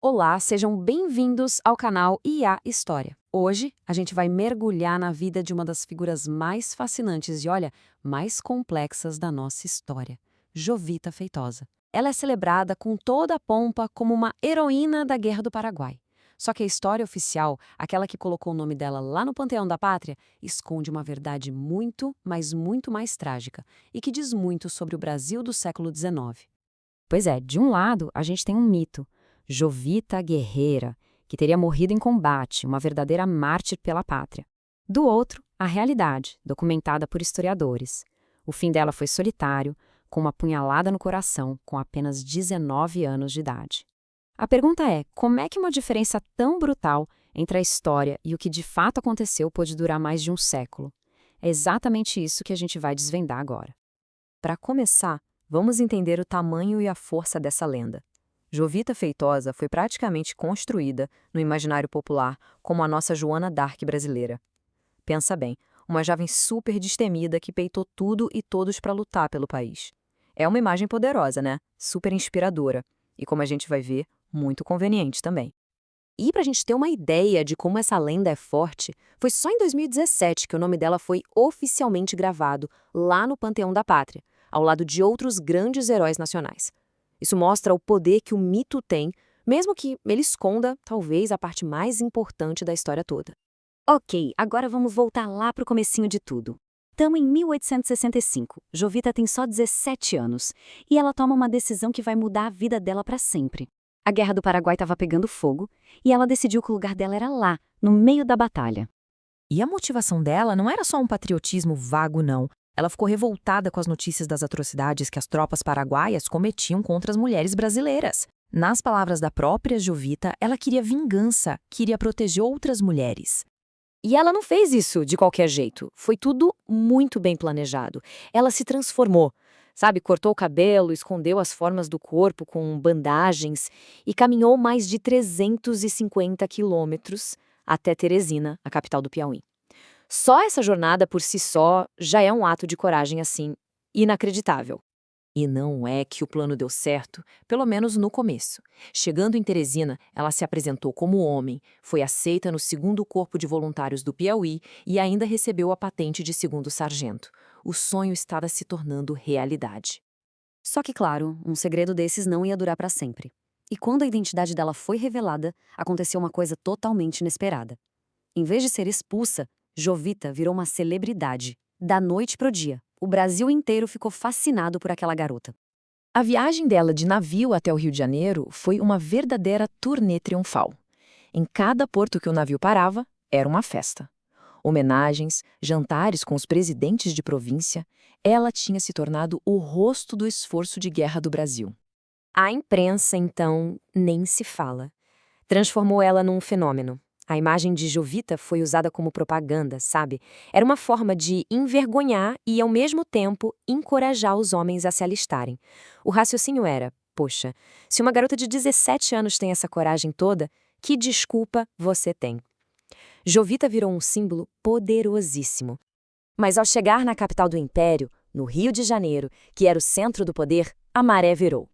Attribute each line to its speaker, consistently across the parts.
Speaker 1: Olá, sejam bem-vindos ao canal IA História. Hoje, a gente vai mergulhar na vida de uma das figuras mais fascinantes e, olha, mais complexas da nossa história, Jovita Feitosa. Ela é celebrada com toda a pompa como uma heroína da Guerra do Paraguai. Só que a história oficial, aquela que colocou o nome dela lá no Panteão da Pátria, esconde uma verdade muito, mas muito mais trágica e que diz muito sobre o Brasil do século XIX. Pois é, de um lado, a gente tem um mito, Jovita guerreira, que teria morrido em combate, uma verdadeira mártir pela pátria. Do outro, a realidade, documentada por historiadores. O fim dela foi solitário, com uma punhalada no coração, com apenas 19 anos de idade. A pergunta é, como é que uma diferença tão brutal entre a história e o que de fato aconteceu pôde durar mais de um século? É exatamente isso que a gente vai desvendar agora. Para começar, vamos entender o tamanho e a força dessa lenda. Jovita Feitosa foi praticamente construída no imaginário popular como a nossa Joana d'Arc brasileira. Pensa bem, uma jovem super destemida que peitou tudo e todos para lutar pelo país. É uma imagem poderosa, né? Super inspiradora. E como a gente vai ver, muito conveniente também. E para a gente ter uma ideia de como essa lenda é forte, foi só em 2017 que o nome dela foi oficialmente gravado lá no Panteão da Pátria, ao lado de outros grandes heróis nacionais. Isso mostra o poder que o mito tem, mesmo que ele esconda, talvez, a parte mais importante da história toda.
Speaker 2: Ok, agora vamos voltar lá pro comecinho de tudo. Estamos em 1865. Jovita tem só 17 anos e ela toma uma decisão que vai mudar a vida dela para sempre. A Guerra do Paraguai estava pegando fogo e ela decidiu que o lugar dela era lá, no meio da batalha.
Speaker 3: E a motivação dela não era só um patriotismo vago, não. Ela ficou revoltada com as notícias das atrocidades que as tropas paraguaias cometiam contra as mulheres brasileiras. Nas palavras da própria Jovita, ela queria vingança, queria proteger outras mulheres.
Speaker 2: E ela não fez isso de qualquer jeito. Foi tudo muito bem planejado. Ela se transformou, sabe? Cortou o cabelo, escondeu as formas do corpo com bandagens e caminhou mais de 350 quilômetros até Teresina, a capital do Piauí. Só essa jornada por si só já é um ato de coragem assim, inacreditável.
Speaker 3: E não é que o plano deu certo, pelo menos no começo. Chegando em Teresina, ela se apresentou como homem, foi aceita no 2º Corpo de Voluntários do Piauí e ainda recebeu a patente de 2º sargento. O sonho estava se tornando realidade.
Speaker 2: Só que, claro, um segredo desses não ia durar para sempre. E quando a identidade dela foi revelada, aconteceu uma coisa totalmente inesperada. Em vez de ser expulsa, Jovita virou uma celebridade. Da noite pro dia, o Brasil inteiro ficou fascinado por aquela garota.
Speaker 3: A viagem dela de navio até o Rio de Janeiro foi uma verdadeira turnê triunfal. Em cada porto que o navio parava, era uma festa. Homenagens, jantares com os presidentes de província, ela tinha se tornado o rosto do esforço de guerra do Brasil.
Speaker 2: A imprensa, então, nem se fala. Transformou ela num fenômeno. A imagem de Jovita foi usada como propaganda, sabe? Era uma forma de envergonhar e, ao mesmo tempo, encorajar os homens a se alistarem. O raciocínio era, poxa, se uma garota de 17 anos tem essa coragem toda, que desculpa você tem? Jovita virou um símbolo poderosíssimo. Mas ao chegar na capital do Império, no Rio de Janeiro, que era o centro do poder, a maré virou.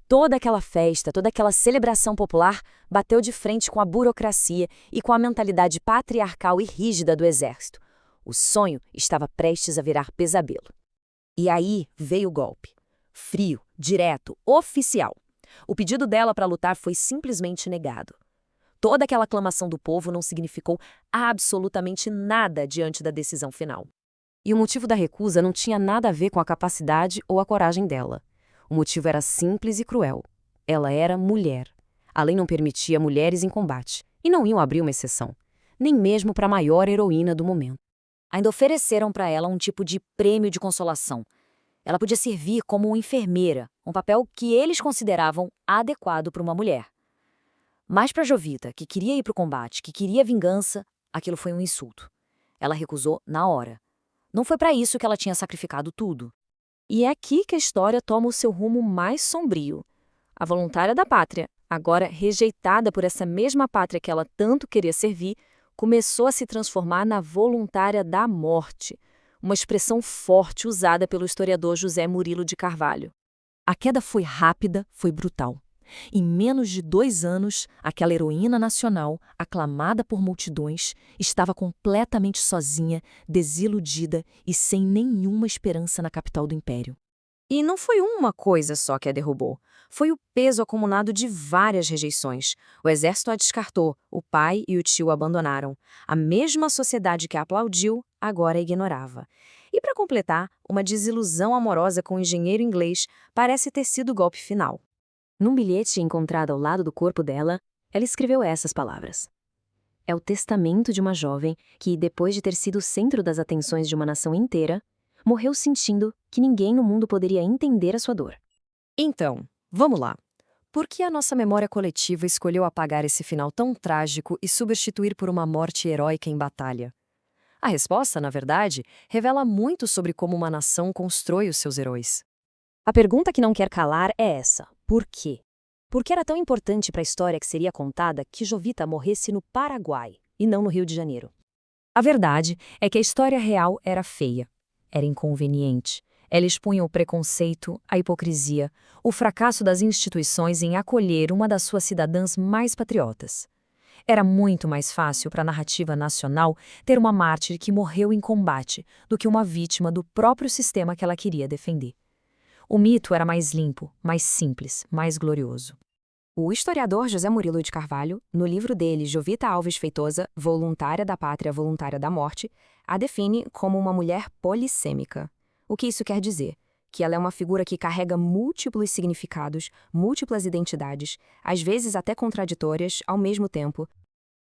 Speaker 2: Toda aquela festa, toda aquela celebração popular bateu de frente com a burocracia e com a mentalidade patriarcal e rígida do exército. O sonho estava prestes a virar pesadelo. E aí veio o golpe. Frio, direto, oficial. O pedido dela para lutar foi simplesmente negado. Toda aquela aclamação do povo não significou absolutamente nada diante da decisão final. E o motivo da recusa não tinha nada a ver com a capacidade ou a coragem dela. O motivo era simples e cruel. Ela era mulher. A lei não permitia mulheres em combate. E não iam abrir uma exceção. Nem mesmo para a maior heroína do momento. Ainda ofereceram para ela um tipo de prêmio de consolação. Ela podia servir como enfermeira, um papel que eles consideravam adequado para uma mulher. Mas para Jovita, que queria ir para o combate, que queria vingança, aquilo foi um insulto. Ela recusou na hora. Não foi para isso que ela tinha sacrificado tudo. E é aqui que a história toma o seu rumo mais sombrio. A voluntária da pátria, agora rejeitada por essa mesma pátria que ela tanto queria servir, começou a se transformar na voluntária da morte, uma expressão forte usada pelo historiador José Murilo de Carvalho.
Speaker 3: A queda foi rápida, foi brutal. Em menos de 2 anos, aquela heroína nacional, aclamada por multidões, estava completamente sozinha, desiludida e sem nenhuma esperança na capital do império.
Speaker 2: E não foi uma coisa só que a derrubou. Foi o peso acumulado de várias rejeições. O exército a descartou, o pai e o tio a abandonaram. A mesma sociedade que a aplaudiu, agora a ignorava. E para completar, uma desilusão amorosa com o engenheiro inglês parece ter sido o golpe final. Num bilhete encontrado ao lado do corpo dela, ela escreveu essas palavras. É o testamento de uma jovem que, depois de ter sido o centro das atenções de uma nação inteira, morreu sentindo que ninguém no mundo poderia entender a sua dor. Então, vamos lá. Por que a nossa memória coletiva escolheu apagar esse final tão trágico e substituir por uma morte heróica em batalha? A resposta, na verdade, revela muito sobre como uma nação constrói os seus heróis. A pergunta que não quer calar é essa: por quê? Por que era tão importante para a história que seria contada que Jovita morresse no Paraguai e não no Rio de Janeiro? A verdade é que a história real era feia. Era inconveniente. Ela expunha o preconceito, a hipocrisia, o fracasso das instituições em acolher uma das suas cidadãs mais patriotas. Era muito mais fácil para a narrativa nacional ter uma mártir que morreu em combate do que uma vítima do próprio sistema que ela queria defender. O mito era mais limpo, mais simples, mais glorioso. O historiador José Murilo de Carvalho, no livro dele Jovita Alves Feitosa, Voluntária da Pátria, Voluntária da Morte, a define como uma mulher polissêmica. O que isso quer dizer? Que ela é uma figura que carrega múltiplos significados, múltiplas identidades, às vezes até contraditórias, ao mesmo tempo.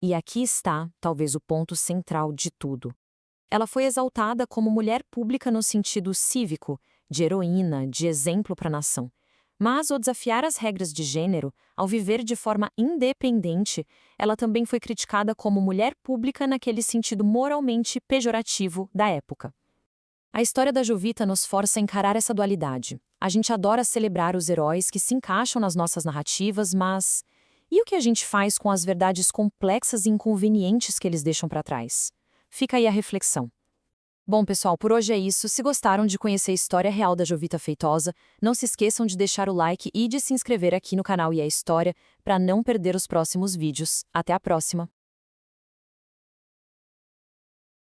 Speaker 2: E aqui está, talvez, o ponto central de tudo. Ela foi exaltada como mulher pública no sentido cívico, de heroína, de exemplo para a nação. Mas, ao desafiar as regras de gênero, ao viver de forma independente, ela também foi criticada como mulher pública naquele sentido moralmente pejorativo da época. A história da Jovita nos força a encarar essa dualidade. A gente adora celebrar os heróis que se encaixam nas nossas narrativas, mas e o que a gente faz com as verdades complexas e inconvenientes que eles deixam para trás? Fica aí a reflexão. Bom, pessoal, por hoje é isso. Se gostaram de conhecer a história real da Jovita Feitosa, não se esqueçam de deixar o like e de se inscrever aqui no canal IA História para não perder os próximos vídeos. Até a próxima!